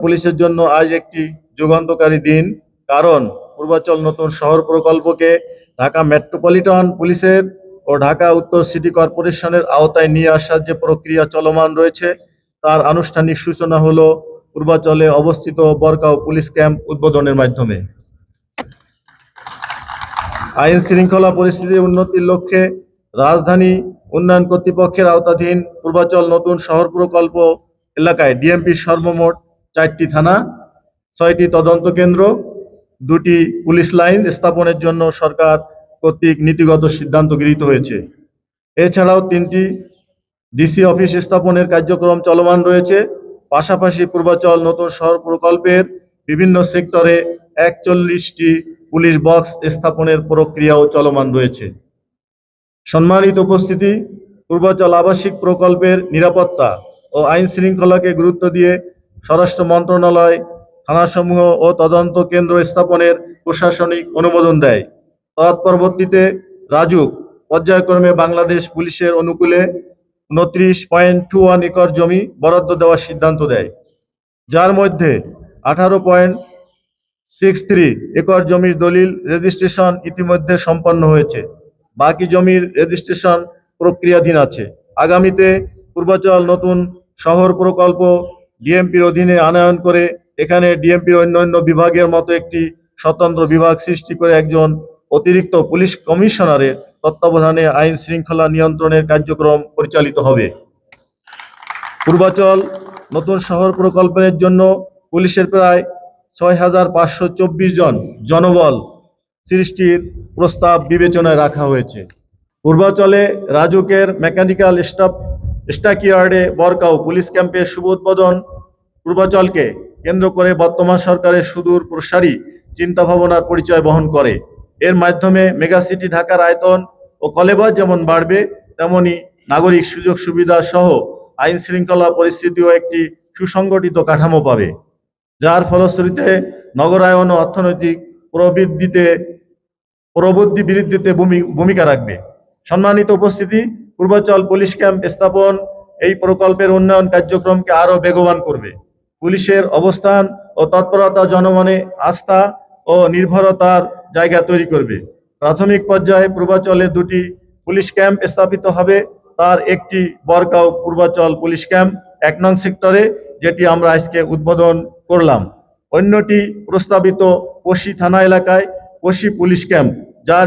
পুলিশের জন্য আজ একটি যুগান্তকারী দিন, কারণ পূর্বাচল নতুন শহর প্রকল্পকে ঢাকা মেট্রোপলিটন পুলিশের ও ঢাকা উত্তর সিটি কর্পোরেশনের আওতায় নিয়ে আসার যে প্রক্রিয়া চলমান রয়েছে তার আনুষ্ঠানিক সূচনা হলো পূর্বাচলে অবস্থিত বরগাঁও পুলিশ ক্যাম্প উদ্বোধনের মাধ্যমে। আইন শৃঙ্খলা পরিস্থিতির উন্নতির লক্ষ্যে রাজধানী উন্নয়ন কর্তৃপক্ষের আওতাধীন পূর্বাচল নতুন শহর প্রকল্প এলাকায় ডিএমপির সর্বমোট 4টি থানা, 6টি তদন্ত কেন্দ্র, 2টি পুলিশ লাইন স্থাপনের জন্য সরকার কর্তৃক নীতিগত সিদ্ধান্ত গৃহীত হয়েছে। এছাড়াও 3টি ডিসি অফিস স্থাপনের কার্যক্রম চলমান রয়েছে। পাশাপাশি পূর্বাচল নতুন শহর প্রকল্পের বিভিন্ন সেক্টরে 41টি পুলিশ বক্স স্থাপনের প্রক্রিয়াও চলমান রয়েছে। সম্মানিত উপস্থিতি, পূর্বাচল আবাসিক প্রকল্পের নিরাপত্তা ও আইন শৃঙ্খলাকে গুরুত্ব দিয়ে স্বরাষ্ট্র মন্ত্রণালয় থানাসমূহ ও তদন্ত কেন্দ্র স্থাপনের প্রশাসনিক অনুমোদন দেয়। তৎপরবর্তীতে রাজুক পর্যায়ক্রমে বাংলাদেশ পুলিশের অনুকূলে 29.21 একর জমি বরাদ্দ দেওয়ার সিদ্ধান্ত দেয়, যার মধ্যে 18.63 একর জমির দলিল রেজিস্ট্রেশন ইতিমধ্যে সম্পন্ন হয়েছে। বাকি জমির রেজিস্ট্রেশন প্রক্রিয়াধীন আছে। আগামীতে পূর্বাচল নতুন শহর প্রকল্প ডিএমপির অধীনে আনয়ন করে এখানে ডিএমপির অন্যান্য বিভাগের মতো একটি স্বতন্ত্র বিভাগ সৃষ্টি করে একজন অতিরিক্ত পুলিশ কমিশনারের তত্ত্বাবধানে আইন শৃঙ্খলা নিয়ন্ত্রণের কার্যক্রম পরিচালিত হবে। পূর্বাচল নতুন শহর প্রকল্পের জন্য পুলিশের প্রায় 6,524 জন জনবল সৃষ্টির প্রস্তাব বিবেচনায় রাখা হয়েছে। পূর্বাচলে রাজুকের মেকানিক্যাল স্টকইয়ার্ডে বরগাঁও পুলিশ ক্যাম্পের শুভ উদ্বোধন পূর্বাচলকে কেন্দ্র করে বর্তমান সরকারের সুদূর প্রসারী চিন্তাভাবনার পরিচয় বহন করে। এর মাধ্যমে মেগাসিটি ঢাকার আয়তন ও কলেবর যেমন বাড়বে, তেমনি নাগরিক সুযোগ সুবিধা সহ আইন শৃঙ্খলা পরিস্থিতিও একটি সুসংগঠিত কাঠামো পাবে, যার ফলশ্রুতিতে নগরায়ন ও অর্থনৈতিক প্রবৃদ্ধি বৃদ্ধিতে ভূমিকা রাখবে। সম্মানিত উপস্থিতি, পূর্বাচল পুলিশ ক্যাম্প স্থাপন এই প্রকল্পের উন্নয়ন কার্যক্রমকে আরও বেগবান করবে। পুলিশের অবস্থান ও তৎপরতা জনমনে আস্থা ও নির্ভরতার জায়গা তৈরি করবে। প্রাথমিক পর্যায়ে পূর্বাচলে 2টি পুলিশ ক্যাম্প স্থাপিত হবে। তার একটি বরগাঁও পূর্বাচল পুলিশ ক্যাম্প 1 নং সেক্টরে, যেটি আমরা আজকে উদ্বোধন করলাম। অন্যটি প্রস্তাবিত পশি থানা এলাকায় পশি পুলিশ ক্যাম্প, যার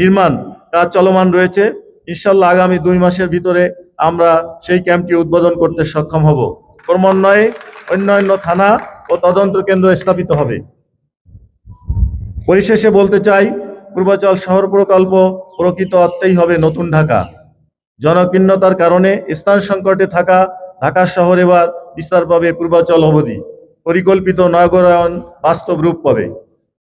নির্মাণ কাজ চলমান রয়েছে। ইনশাল্লাহ আগামী 2 মাসের ভিতরে আমরা সেই ক্যাম্পটি উদ্বোধন করতে সক্ষম হব। ক্রমান্বয়ে অন্যান্য থানা ও তদন্ত কেন্দ্র স্থাপিত হবে। পরিশেষে বলতে চাই, পূর্বাচল শহর প্রকল্প প্রকৃত অর্থেই হবে নতুন ঢাকা। জনকীর্ণতার কারণে স্থান সংকটে থাকা ঢাকা শহর এবার বিস্তার পাবে পূর্বাচল অবধি। পরিকল্পিত নগরায়ন বাস্তব রূপ পাবে।